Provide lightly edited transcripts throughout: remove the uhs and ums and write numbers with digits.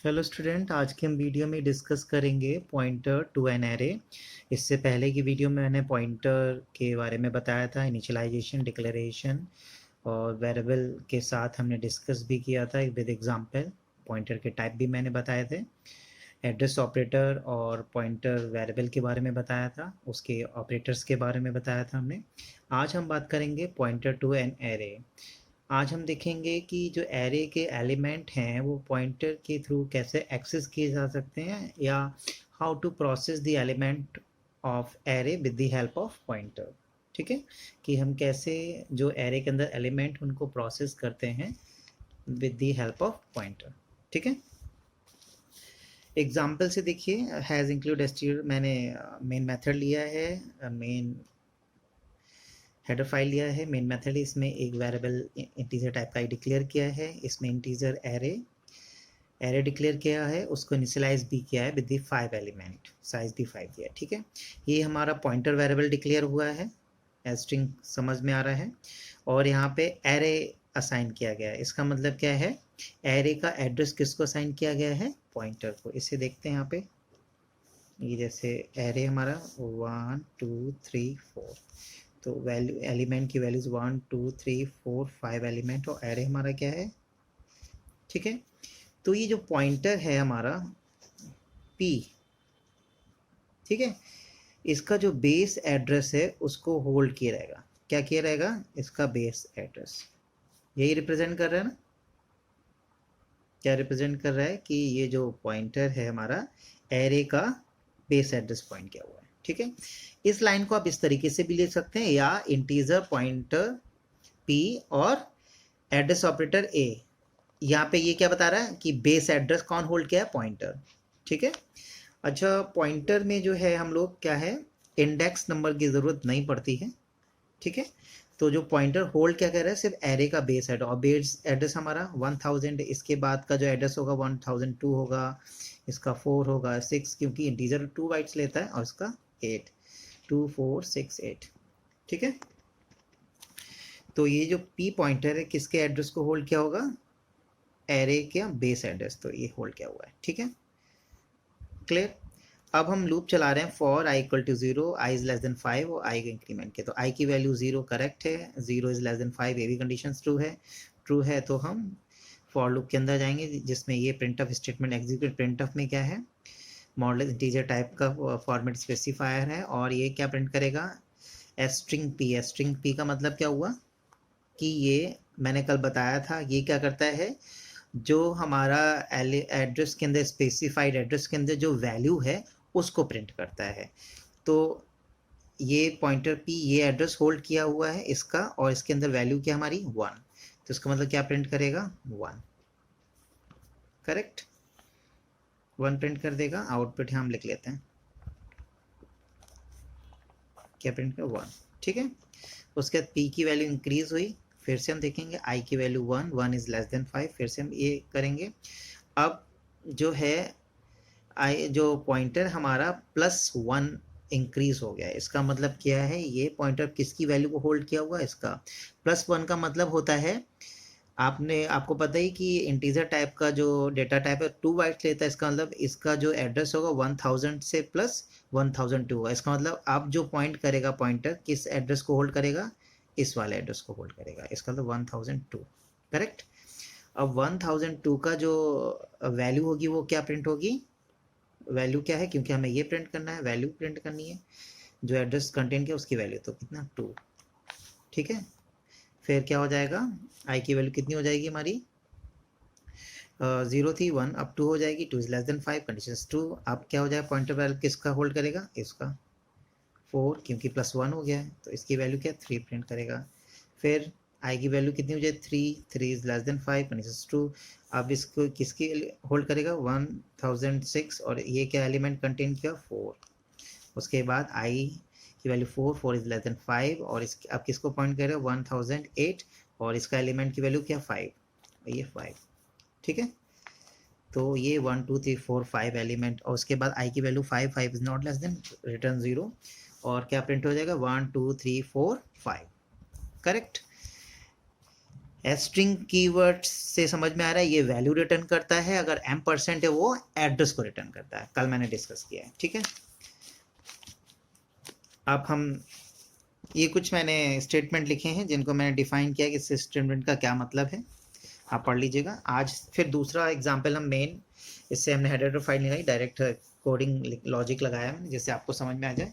Hello student, आज के हम वीडियो में डिस्कस करेंगे पॉइंटर टू एन एरे। इससे पहले की वीडियो में मैंने पॉइंटर के बारे में बताया था, इनिशियलाइजेशन, डिक्लेरेशन और वेरिएबल के साथ हमने डिस्कस भी किया था विद एग्जांपल। पॉइंटर के टाइप भी मैंने बताए थे। एड्रेस ऑपरेटर और पॉइंटर वेरिएबल के बारे में बताया था, उसके ऑपरेटर्स के बारे में बताया था हमने। आज हम बात करेंगे पॉइंटर टू एन एरे। आज हम देखेंगे कि जो एरे के एलिमेंट हैं वो पॉइंटर के थ्रू कैसे एक्सेस किए जा सकते हैं, या how to process the element of array with the help of pointer. ठीक है, कि हम कैसे जो एरे के अंदर एलिमेंट उनको प्रोसेस करते हैं with the help of pointer. ठीक है, एग्जाम्पल से देखिए, हैज़ इंक्लूड एसटीआर मैंने मेन मेथड लिया है, मेन हेडर फाइल लिया है, मेन मेथड है, इसमें एक वेरिएबल इंटीजर टाइप का डिक्लेयर किया है, इसमें इंटीजर एरे डिक्लेयर किया है, उसको इनिशियलाइज भी किया है विद द 5 एलिमेंट, साइज भी 5 दिया है। ठीक है, ये हमारा पॉइंटर वेरिएबल डिक्लेयर हुआ है, स्ट्रिंग समझ में आ रहा है, और यहाँ पे एरे असाइन किया गया है। इसका मतलब क्या है, एरे का एड्रेस किसको असाइन किया गया है, पॉइंटर को। इसे देखते हैं यहाँ पे, ये जैसे एरे हमारा 1 2 3 4, तो वैल्यू एलिमेंट की वैल्यूज 1 2 3 4 5 एलिमेंट, और एरे हमारा क्या है। ठीक है, तो ये जो पॉइंटर है हमारा p, ठीक है, इसका जो बेस एड्रेस है उसको होल्ड किया रहेगा। क्या किया रहेगा, इसका बेस एड्रेस यही रिप्रेजेंट कर रहा है ना। क्या रिप्रेजेंट कर रहा है कि ये जो पॉइंटर है हमारा एरे का बेस एड्रेस पॉइंट किया हुआ है। ठीक है, इस लाइन को आप इस तरीके से भी ले सकते हैं, या इंटीजर पॉइंटर p और एड्रेस ऑपरेटर a। यहाँ पे ये क्या बता रहा है कि बेस एड्रेस कौन होल्ड किया है, पॉइंटर। ठीक है, अच्छा, पॉइंटर में जो है हम लोग क्या है, इंडेक्स नंबर की ज़रूरत नहीं पड़ती है। ठीक है, तो जो पॉइंटर होल्ड क्या कर रहा है, सिर्फ एरे का बेस एड्रेस, और बेस एड्रेस हमारा 1000, इसके बाद का जो एड्रेस होगा 1002 होगा, इसका 4 होगा, 6, क्योंकि इंटीजर 2 बाइट्स लेता है, और इसका 8, 2 4 6 8। ठीक है, तो ये जो p पॉइंटर है किसके एड्रेस को होल्ड किया होगा, एरे के बेस एड्रेस, तो ये होल्ड किया हुआ है। ठीक है, क्लियर। अब हम लूप चला रहे हैं for i equal to 0, i is less than 5 और i के इंक्रीमेंट के, तो i की वैल्यू 0 करेक्ट है, 0 इज लेस देन 5 ये भी कंडीशन ट्रू है, तो हम फॉर लूप के अंदर जाएंगे जिसमें ये प्रिंटफ स्टेटमेंट एग्जीक्यूट। प्रिंटफ में क्या है, मॉडल इंटीजर टाइप का फॉर्मेट स्पेसिफायर है, और ये क्या प्रिंट करेगा, स्ट्रिंग p। स्ट्रिंग p का मतलब क्या हुआ कि ये मैंने कल बताया था, ये क्या करता है, जो हमारा एड्रेस के अंदर, स्पेसिफाइड एड्रेस के अंदर जो वैल्यू है उसको प्रिंट करता है। तो ये पॉइंटर p ये एड्रेस होल्ड किया हुआ है इसका, और इसके अंदर वैल्यू क्या हमारी 1, तो इसका मतलब क्या प्रिंट करेगा, 1। करेक्ट, 1 प्रिंट कर देगा। आउटपुट हम लिख लेते हैं, क्या प्रिंट कर, 1। ठीक है, उसके बाद p की वैल्यू इंक्रीज हुई, फिर से हम देखेंगे i की वैल्यू 1, 1 इज लेस देन 5, फिर से हम ये करेंगे। अब जो है जो पॉइंटर हमारा +1 इंक्रीज हो गया है, इसका मतलब क्या है, ये पॉइंटर किसकी वैल्यू को होल्ड किया हुआ है, इसका। +1 का मतलब होता है, आपको पता ही कि इंटीजर टाइप का जो डेटा टाइप है 2 बाइट्स लेता है, इसका मतलब इसका जो एड्रेस होगा 1000 से प्लस 1002 होगा। इसका मतलब आप जो पॉइंट करेगा पॉइंटर किस एड्रेस को होल्ड करेगा, इस वाले एड्रेस को होल्ड करेगा, इसका मतलब 1002। करेक्ट, अब 1002 का जो वैल्यू होगी वो क्या प्रिंट होगी, वैल्यू क्या है, क्योंकि हमें ये प्रिंट करना है, वैल्यू प्रिंट करनी है, जो एड्रेस कंटेंट किया उसकी वैल्यू, तो कितना 2। ठीक है, फिर क्या हो जाएगा, आई की वैल्यू कितनी हो जाएगी हमारी, 0 थी 1, अब 2 हो जाएगी, 2 is less than 5, condition true. अब क्या हो जाएगा, पॉइंटर वैल्यू किसका होल्ड करेगा, इसका 4, क्योंकि +1 हो गया है, तो इसकी वैल्यू क्या 3 प्रिंट करेगा। फिर आई की वैल्यू कितनी हो जाए, 3 is less than 5, condition true. अब इसको किसकी होल्ड करेगा, 1006, और ये क्या एलिमेंट कंटेन किया, 4। उसके बाद आई की वैल्यू 4 इज लेस देन 5, और इस अब किसको पॉइंट कर रहे हो, 1008, और इसका एलिमेंट की वैल्यू क्या, 5, ये 5। ठीक है, तो ये 1 2 3 4 5 एलिमेंट, और उसके बाद आई की value 5 is not less than, return 0, और क्या प्रिंट हो जाएगा, 1 2 3 4 5। करेक्ट, स्ट्रिंग कीवर्ड से समझ में आ रहा है, ये वैल्यू रिटर्न करता है, अगर m% है वो एड्रेस को रिटर्न करता है, कल मैंने डिस्कस किया है, ठीक है। अब हम ये कुछ मैंने स्टेटमेंट लिखे हैं जिनको मैंने डिफाइन किया कि इस स्टेटमेंट का क्या मतलब है, आप पढ़ लीजिएगा। आज फिर दूसरा एग्जाम्पल हम मेन, इससे हमने हेडर फाइल नहीं लगाई, डायरेक्ट कोडिंग लॉजिक लगाया मैंने जिससे आपको समझ में आ जाए।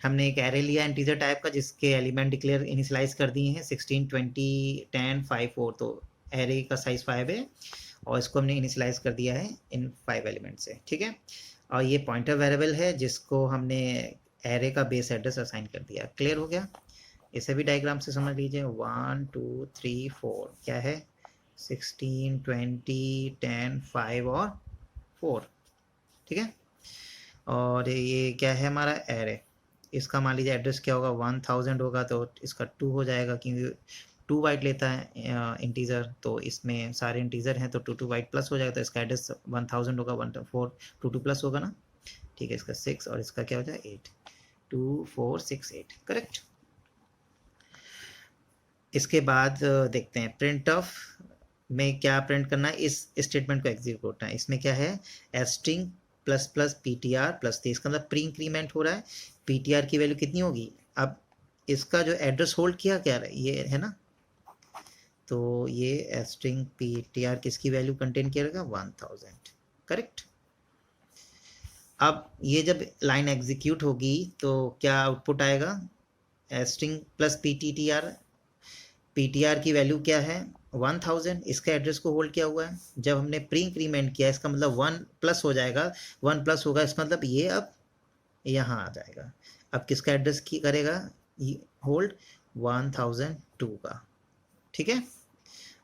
हमने एक एरे लिया इंटीजर टाइप का जिसके एलिमेंट डिक्लेयर इनिशियलाइज कर दिए हैं 16, 20, 10, 5, 4, तो एरे का साइज 5 है और इसको हमने इनिशियलाइज कर दिया है इन 5 एलिमेंट से, ठीक है। और ये पॉइंटर वेरिएबल है जिसको हमने एरे का बेस एड्रेस असाइन कर दिया। क्लियर हो गया? इसे भी डायग्राम से समझ लीजिए। 1 2 3 4 क्या है, 16, 20, 10, 5 और 4, ठीक है। और ये क्या है हमारा एरे, इसका मान लीजिए एड्रेस क्या होगा, 1000 होगा तो इसका 2 हो जाएगा क्योंकि 2 बाइट लेता है इंटीजर, तो इसमें सारे इंटीजर हैं तो 2 बाइट प्लस हो जाएगा, तो इसका एड्रेस 1000 होगा, 1 4 2 प्लस होगा ना, ठीक है। इसका 6 और इसका क्या हो जाएगा 8, 2 4 6 8, करेक्ट। इसके बाद देखते हैं प्रिंट ऑफ में क्या प्रिंट करना है, इस स्टेटमेंट को एग्जीक्यूट करना है। इसमें क्या है, string plus plus ptr plus 3, इसका मतलब प्री इंक्रीमेंट हो रहा है, ptr की वैल्यू कितनी होगी, अब इसका जो एड्रेस होल्ड किया क्या है, ये है ना, तो ये स्ट्रिंग ptr किसकी वैल्यू कंटेन करेगा 1000, करेक्ट। अब ये जब लाइन एग्जीक्यूट होगी तो क्या आउटपुट आएगा, स्ट्रिंग प्लस ptr की वैल्यू क्या है 1000, इसका एड्रेस को होल्ड किया हुआ है। जब हमने प्री इंक्रीमेंट किया इसका मतलब 1 प्लस हो जाएगा, 1 प्लस होगा इसका मतलब ये अब यहाँ आ जाएगा। अब किसका एड्रेस की करेगा होल्ड 1002 का, ठीक है,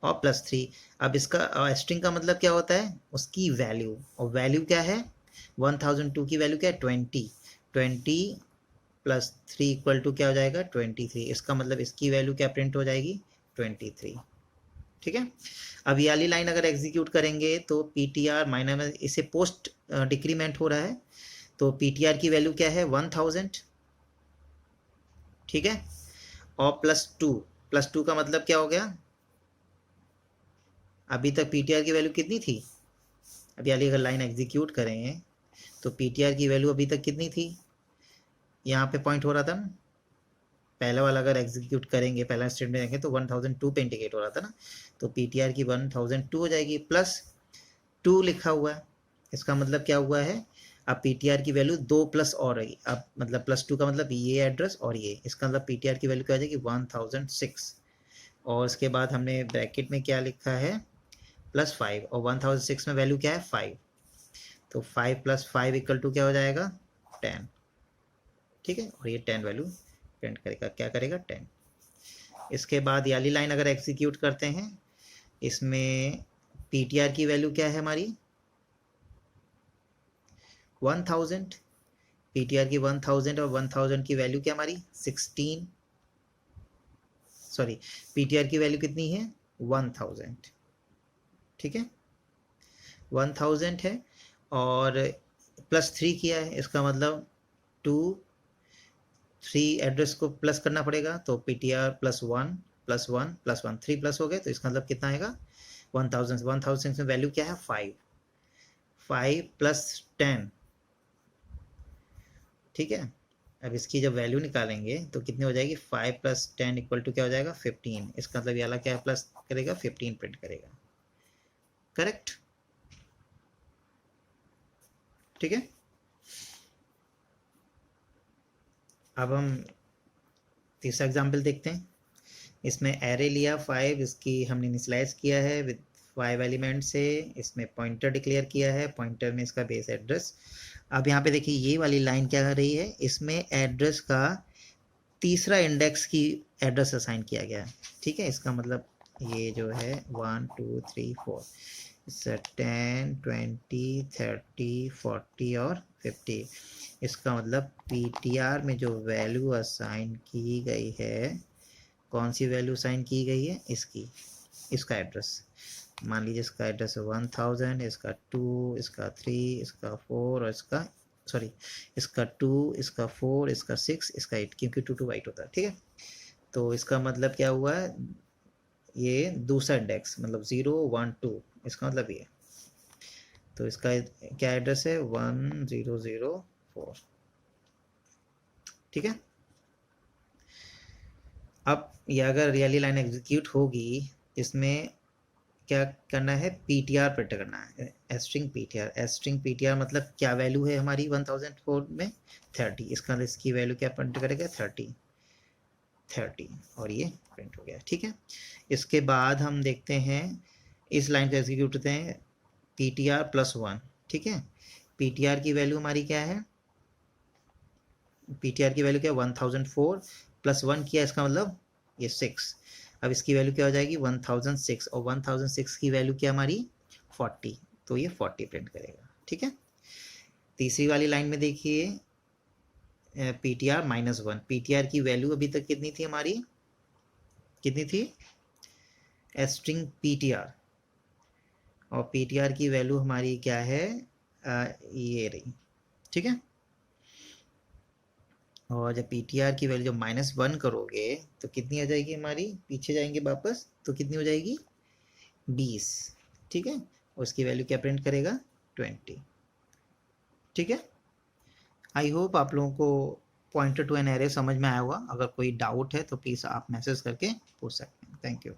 और प्लस 3। अब इसका स्ट्रिंग का मतलब क्या होता है, उसकी वैल्यू, और वैल्यू क्या है 1002 की वैल्यू क्या है 20 प्लस 3 इक्वल टू क्या हो जाएगा 23, इसका मतलब इसकी वैल्यू क्या प्रिंट हो जाएगी 23, ठीक है। अब ये वाली लाइन अगर एग्जीक्यूट करेंगे तो ptr माइनस, इसे पोस्ट डिक्रीमेंट हो रहा है, तो ptr की वैल्यू क्या है 1000, ठीक है, और प्लस टू का मतलब क्या हो गया, अभी तक ptr की वैल्यू कितनी थी, अभी वाली अगर लाइन एग्जीक्यूट करेंगे तो ptr की वैल्यू अभी तक कितनी थी, यहाँ पे पॉइंट हो रहा था ना, पहला वाला अगर एग्जीक्यूट करेंगे, पहला स्टेटमेंट देंगे तो 1002 पे इंडिकेट हो रहा था ना, तो ptr की 1002 हो जाएगी, प्लस 2 लिखा हुआ है, इसका मतलब क्या हुआ है, अब ptr की वैल्यू 2 प्लस और रहेगी, अब मतलब प्लस 2 का मतलब ये एड्रेस और ये, इसका मतलब ptr की वैल्यू क्या हो जाएगी 1006, और उसके बाद हमने ब्रैकेट में क्या लिखा है प्लस 5, और 1006 में वैल्यू क्या है 5, तो 5 प्लस 5 इक्वल टू क्या हो जाएगा 10, ठीक है, और ये 10 वैल्यू प्रिंट करेगा, क्या करेगा 10। इसके बाद ये वाली लाइन अगर एग्जीक्यूट करते हैं, इसमें ptr की वैल्यू क्या है हमारी 1000, ptr की 1000 और 1000 की वैल्यू क्या हमारी 16, सॉरी ptr की वैल्यू कितनी है 1000, ठीक है 1000 है, और प्लस 3 किया है, इसका मतलब 2 3 एड्रेस को प्लस करना पड़ेगा, तो ptr plus 1 plus 1 plus 1 3 plus हो गए, तो इसका मतलब कितना आएगा 1000 में वैल्यू क्या है 5, 5 प्लस 10, ठीक है। अब इसकी जब वैल्यू निकालेंगे तो कितनी हो जाएगी 5 प्लस 10 इक्वल टू क्या हो जाएगा 15, इसका मतलब ये वाला क्या प्लस करेगा 15 प्रिंट करेगा, करेक्ट, ठीक है। अब हम तीसरा एग्जाम्पल देखते हैं। इसमें एरे लिया 5, इसकी हमने इनिशियलाइज किया है विद 5 एलिमेंट से, इसमें पॉइंटर डिक्लेयर किया है, पॉइंटर में इसका बेस एड्रेस। अब यहाँ पे देखिए ये वाली लाइन क्या कर रही है, इसमें एड्रेस का तीसरा इंडेक्स की एड्रेस असाइन किया गया है, ठीक है। इसका मतलब ये जो है 1 2 3 4, इससे 10 20 30 40 और 50, इसका मतलब ptr में जो वैल्यू असाइन की गई है, कौन सी वैल्यू असाइन की गई है, इसका एड्रेस, मान लीजिए इसका एड्रेस है 1000, इसका 2, इसका 3, इसका 4 और इसका 2, इसका 4, इसका 6, इसका 8, क्योंकि 2 2 बाइट होता है, ठीक है। तो इसका मतलब क्या हुआ है, ये दूसरा इंडेक्स मतलब 0 1 2, इसका मतलब ये, तो इसका क्या एड्रेस है 1004, ठीक है। अब ये अगर रियली लाइन एग्जीक्यूट होगी, इसमें क्या करना है, पीटीआर प्रिंट करना है, एस्ट्रिंग पीटीआर। एस्ट्रिंग पीटीआर मतलब क्या वैल्यू है हमारी 1004 में 30, इसका इसकी वैल्यू क्या प्रिंट करेगा 30 और ये प्रिंट हो गया, ठीक है। इसके बाद हम देखते हैं इस लाइन को एग्जीक्यूट करते हैं पीटीआर +1, ठीक है। पीटीआर की वैल्यू हमारी क्या है, पीटीआर की वैल्यू क्या 1004 +1 किया, इसका मतलब ये 6। अब इसकी वैल्यू क्या हो जाएगी 1006, और 1006 की वैल्यू क्या हमारी 40, तो ये 40 प्रिंट करेगा, ठीक है। तीसरी वाली लाइन में देखिए पीटीआर -1, पीटीआर की वैल्यू अभी तक कितनी थी हमारी, कितनी थी स्ट्रिंग पीटीआर, और पीटीआर की वैल्यू हमारी क्या है ये रही, ठीक है। और जब पीटीआर की वैल्यू जब -1 करोगे तो कितनी आ जाएगी हमारी, पीछे जाएंगे वापस तो कितनी हो जाएगी 20, ठीक है। उसकी वैल्यू क्या प्रिंट करेगा 20, ठीक है। आई होप आप लोगों को पॉइंटर टू एन एरे समझ में आया होगा। अगर कोई डाउट है तो प्लीज़ आप मैसेज करके पूछ सकते हैं। Thank you.